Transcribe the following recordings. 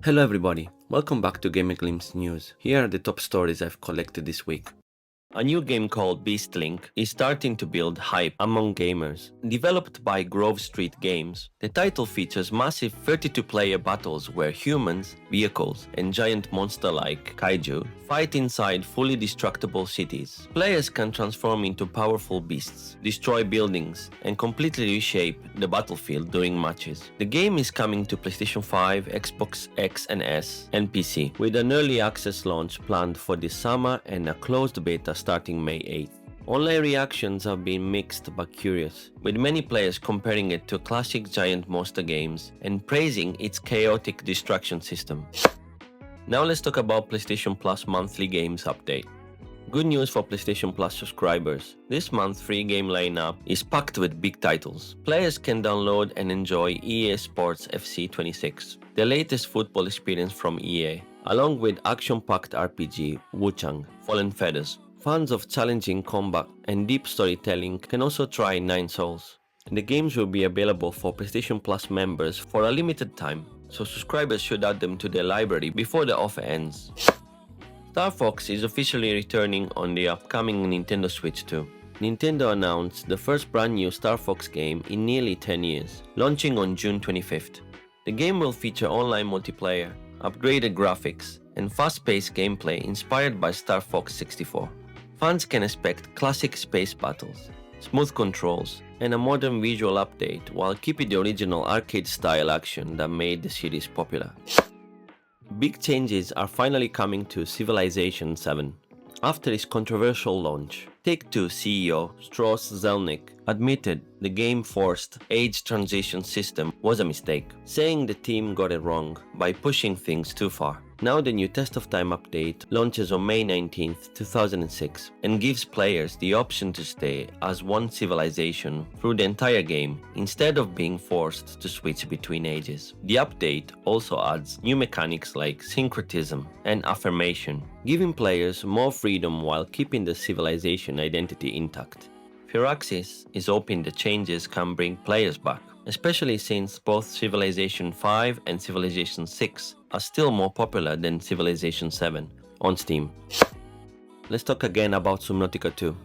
Hello everybody, welcome back to Gaming Glimpse News. Here are the top stories I've collected this week. A new game called Beastlink is starting to build hype among gamers. Developed by Grove Street Games, the title features massive 32-player battles where humans, vehicles, and giant monster like kaiju fight inside fully destructible cities. Players can transform into powerful beasts, destroy buildings, and completely reshape the battlefield during matches. The game is coming to PlayStation 5, Xbox X and S, and PC, with an early access launch planned for this summer and a closed beta starting May 8th. Online reactions have been mixed but curious, with many players comparing it to classic giant monster games and praising its chaotic destruction system. Now let's talk about PlayStation Plus monthly games update. Good news for PlayStation Plus subscribers. This month's free game lineup is packed with big titles. Players can download and enjoy EA Sports FC 26, the latest football experience from EA, along with action-packed RPG Wuchang Fallen Feathers. Fans of challenging combat and deep storytelling can also try Nine Souls. The games will be available for PlayStation Plus members for a limited time, so subscribers should add them to their library before the offer ends. Star Fox is officially returning on the upcoming Nintendo Switch 2. Nintendo announced the first brand new Star Fox game in nearly 10 years, launching on June 25th. The game will feature online multiplayer, upgraded graphics, and fast-paced gameplay inspired by Star Fox 64. Fans can expect classic space battles, smooth controls, and a modern visual update while keeping the original arcade-style action that made the series popular. Big changes are finally coming to Civilization 7. After its controversial launch, Take-Two CEO Strauss Zelnick admitted the game's forced age transition system was a mistake, saying the team got it wrong by pushing things too far. Now the new Test of Time update launches on May 19, 2006 and gives players the option to stay as one civilization through the entire game instead of being forced to switch between ages. The update also adds new mechanics like syncretism and affirmation, giving players more freedom while keeping the civilization identity intact. Firaxis is hoping the changes can bring players back, especially since both Civilization 5 and Civilization 6 are still more popular than Civilization 7 on Steam. Let's talk again about Subnautica 2.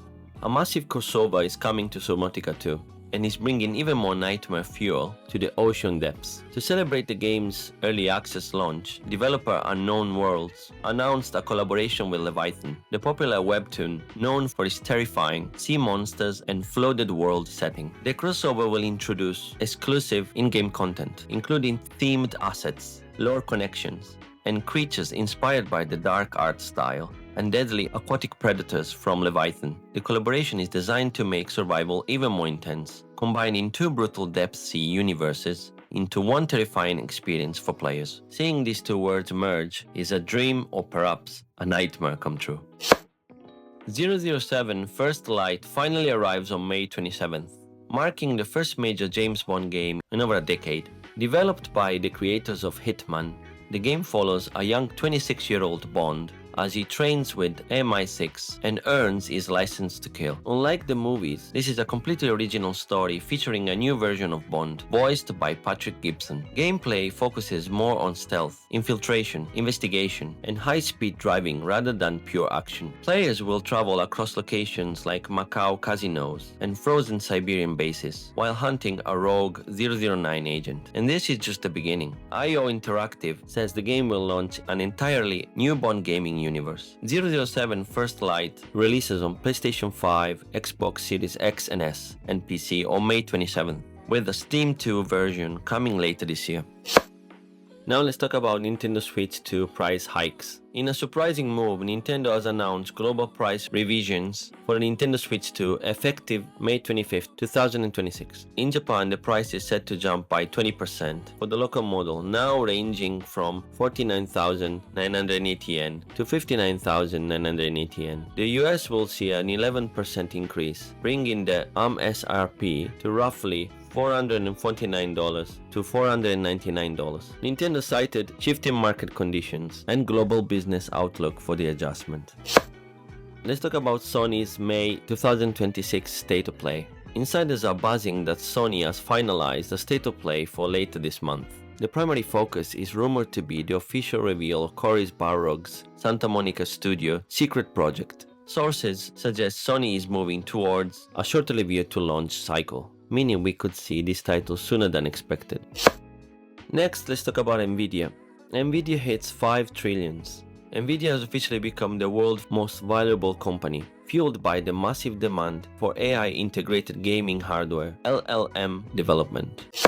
A massive crossover is coming to Subnautica 2 and is bringing even more nightmare fuel to the ocean depths. To celebrate the game's early access launch, developer Unknown Worlds announced a collaboration with Leviathan, the popular webtoon known for its terrifying sea monsters and flooded world setting. The crossover will introduce exclusive in-game content, including themed assets, lore connections, and creatures inspired by the dark art style and deadly aquatic predators from Leviathan. The collaboration is designed to make survival even more intense, combining two brutal depth sea universes into one terrifying experience for players. Seeing these two worlds merge is a dream or perhaps a nightmare come true. 007 First Light finally arrives on May 27th, marking the first major James Bond game in over a decade. Developed by the creators of Hitman, the game follows a young 26-year-old Bond as he trains with MI6 and earns his license to kill. Unlike the movies, this is a completely original story featuring a new version of Bond, voiced by Patrick Gibson. Gameplay focuses more on stealth, infiltration, investigation, and high-speed driving rather than pure action. Players will travel across locations like Macau casinos and frozen Siberian bases, while hunting a rogue 009 agent. And this is just the beginning. IO Interactive says the game will launch an entirely new Bond gaming universe. 007 First Light releases on PlayStation 5, Xbox Series X and S, and PC on May 27th, with a Steam 2 version coming later this year. Now let's talk about Nintendo Switch 2 price hikes. In a surprising move, Nintendo has announced global price revisions for the Nintendo Switch 2 effective May 25th, 2026. In Japan, the price is set to jump by 20% for the local model, now ranging from 49,980 yen to 59,980 yen. The US will see an 11% increase, bringing the MSRP to roughly $449 to $499. Nintendo cited shifting market conditions and global business outlook for the adjustment. Let's talk about Sony's May 2026 State of Play. Insiders are buzzing that Sony has finalized the State of Play for later this month. The primary focus is rumored to be the official reveal of Cory Barlog's Santa Monica Studio secret project. Sources suggest Sony is moving towards a shorter review to launch cycle, meaning we could see this title sooner than expected. Next, let's talk about Nvidia. Nvidia hits 5 trillions. Nvidia has officially become the world's most valuable company, fueled by the massive demand for AI-integrated gaming hardware, LLM development.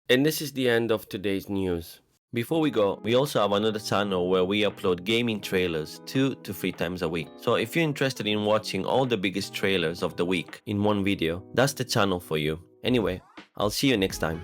And this is the end of today's news. Before we go, we also have another channel where we upload gaming trailers 2 to 3 times a week. So if you're interested in watching all the biggest trailers of the week in one video, that's the channel for you. Anyway, I'll see you next time.